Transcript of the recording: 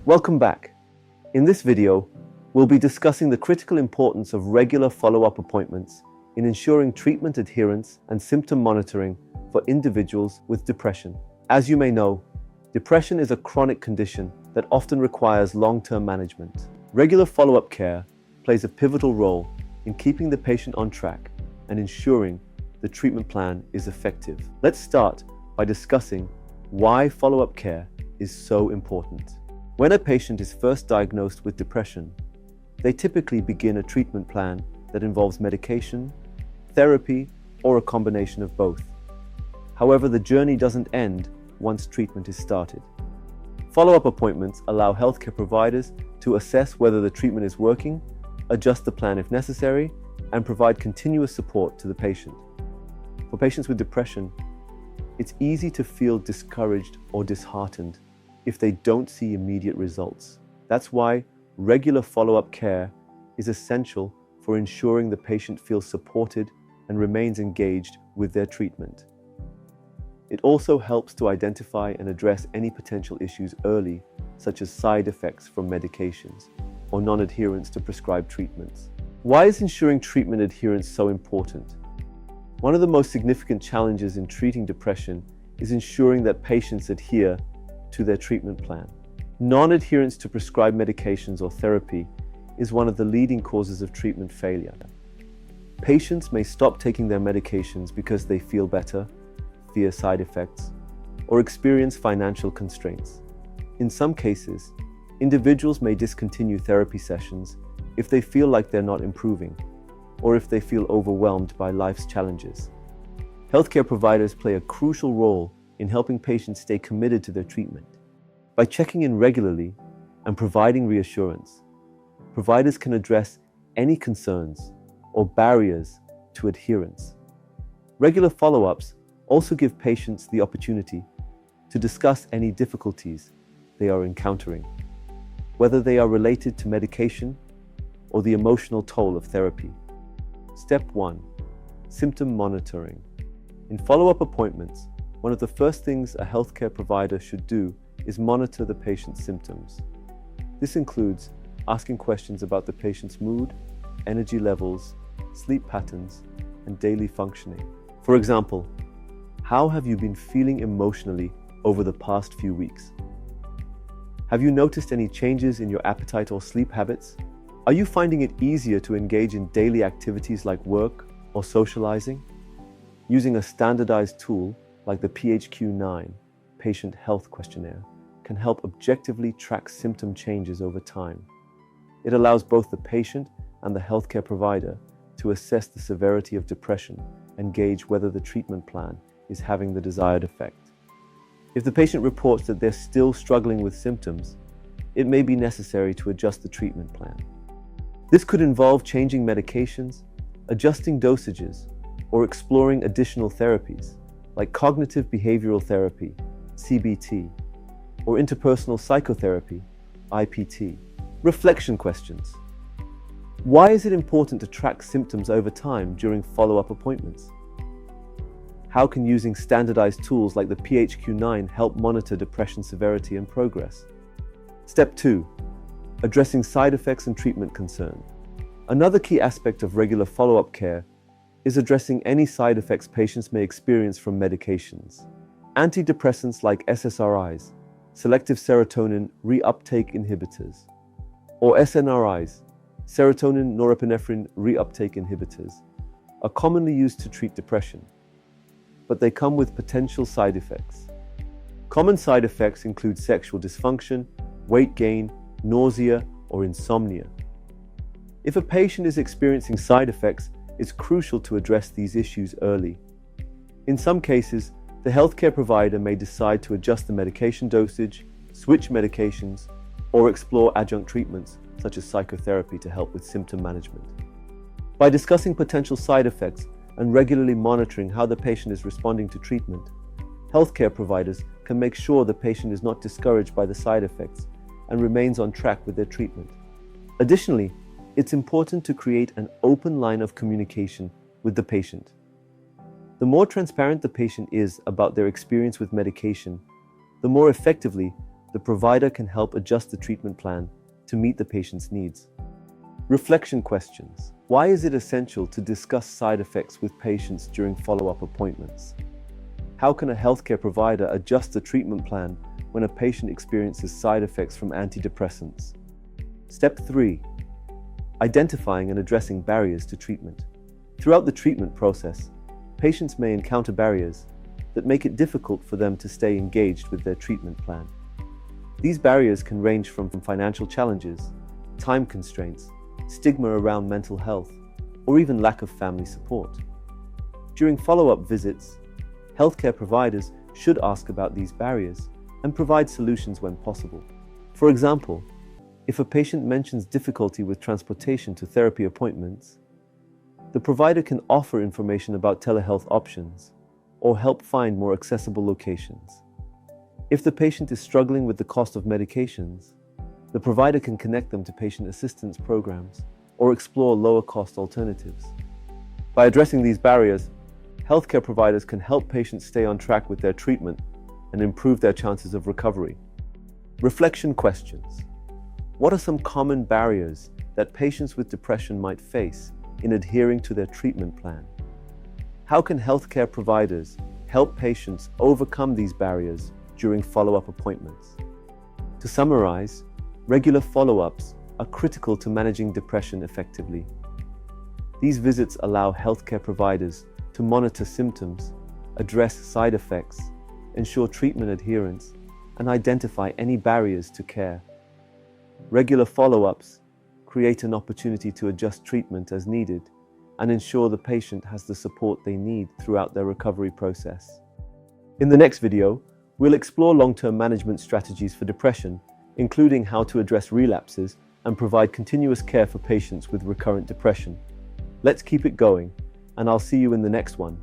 Welcome back. In this video, we'll be discussing the critical importance of regular follow-up appointments in ensuring treatment adherence and symptom monitoring for individuals with depression. As you may know, depression is a chronic condition that often requires long-term management. Regular follow-up care plays a pivotal role in keeping the patient on track and ensuring the treatment plan is effective. Let's start by discussing why follow-up care is so important. When a patient is first diagnosed with depression, they typically begin a treatment plan that involves medication, therapy, or a combination of both. However, the journey doesn't end once treatment is started. Follow-up appointments allow healthcare providers to assess whether the treatment is working, adjust the plan if necessary, and provide continuous support to the patient. For patients with depression, it's easy to feel discouraged or disheartened if they don't see immediate results. That's why regular follow-up care is essential for ensuring the patient feels supported and remains engaged with their treatment. It also helps to identify and address any potential issues early, such as side effects from medications or non-adherence to prescribed treatments. Why is ensuring treatment adherence so important? One of the most significant challenges in treating depression is ensuring that patients adhere to their treatment plan. Non-adherence to prescribed medications or therapy is one of the leading causes of treatment failure. Patients may stop taking their medications because they feel better, fear side effects, or experience financial constraints. In some cases, individuals may discontinue therapy sessions if they feel like they're not improving, or if they feel overwhelmed by life's challenges. Healthcare providers play a crucial role in helping patients stay committed to their treatment. By checking in regularly and providing reassurance, providers can address any concerns or barriers to adherence. Regular follow-ups also give patients the opportunity to discuss any difficulties they are encountering, whether they are related to medication or the emotional toll of therapy. Step 1. Symptom monitoring. In follow-up appointments, one of the first things a healthcare provider should do is monitor the patient's symptoms. This includes asking questions about the patient's mood, energy levels, sleep patterns, and daily functioning. For example, how have you been feeling emotionally over the past few weeks? Have you noticed any changes in your appetite or sleep habits? Are you finding it easier to engage in daily activities like work or socializing? Using a standardized tool like the PHQ-9 Patient Health Questionnaire can help objectively track symptom changes over time. It allows both the patient and the healthcare provider to assess the severity of depression and gauge whether the treatment plan is having the desired effect. If the patient reports that they're still struggling with symptoms, it may be necessary to adjust the treatment plan. This could involve changing medications, adjusting dosages, or exploring additional therapies like cognitive behavioral therapy, CBT, or interpersonal psychotherapy, IPT. Reflection questions. Why is it important to track symptoms over time during follow-up appointments? How can using standardized tools like the PHQ-9 help monitor depression severity and progress? Step 2. Addressing side effects and treatment concern. Another key aspect of regular follow-up care is addressing any side effects patients may experience from medications. Antidepressants like SSRIs, selective serotonin reuptake inhibitors, or SNRIs, serotonin norepinephrine reuptake inhibitors, are commonly used to treat depression, but they come with potential side effects. Common side effects include sexual dysfunction, weight gain, nausea, or insomnia. If a patient is experiencing side effects, it's crucial to address these issues early. In some cases, the healthcare provider may decide to adjust the medication dosage, switch medications, or explore adjunct treatments such as psychotherapy to help with symptom management. By discussing potential side effects and regularly monitoring how the patient is responding to treatment, healthcare providers can make sure the patient is not discouraged by the side effects and remains on track with their treatment. Additionally, it's important to create an open line of communication with the patient. The more transparent the patient is about their experience with medication, the more effectively the provider can help adjust the treatment plan to meet the patient's needs. Reflection questions. Why is it essential to discuss side effects with patients during follow-up appointments? How can a healthcare provider adjust the treatment plan when a patient experiences side effects from antidepressants? Step 3. Identifying and addressing barriers to treatment. Throughout the treatment process, patients may encounter barriers that make it difficult for them to stay engaged with their treatment plan. These barriers can range from financial challenges, time constraints, stigma around mental health, or even lack of family support. During follow-up visits, healthcare providers should ask about these barriers and provide solutions when possible. For example, if a patient mentions difficulty with transportation to therapy appointments, the provider can offer information about telehealth options or help find more accessible locations. If the patient is struggling with the cost of medications, the provider can connect them to patient assistance programs or explore lower-cost alternatives. By addressing these barriers, healthcare providers can help patients stay on track with their treatment and improve their chances of recovery. Reflection questions. What are some common barriers that patients with depression might face in adhering to their treatment plan? How can healthcare providers help patients overcome these barriers during follow-up appointments? To summarize, regular follow-ups are critical to managing depression effectively. These visits allow healthcare providers to monitor symptoms, address side effects, ensure treatment adherence, and identify any barriers to care. Regular follow-ups create an opportunity to adjust treatment as needed and ensure the patient has the support they need throughout their recovery process. In the next video, we'll explore long-term management strategies for depression, including how to address relapses and provide continuous care for patients with recurrent depression. Let's keep it going, and I'll see you in the next one.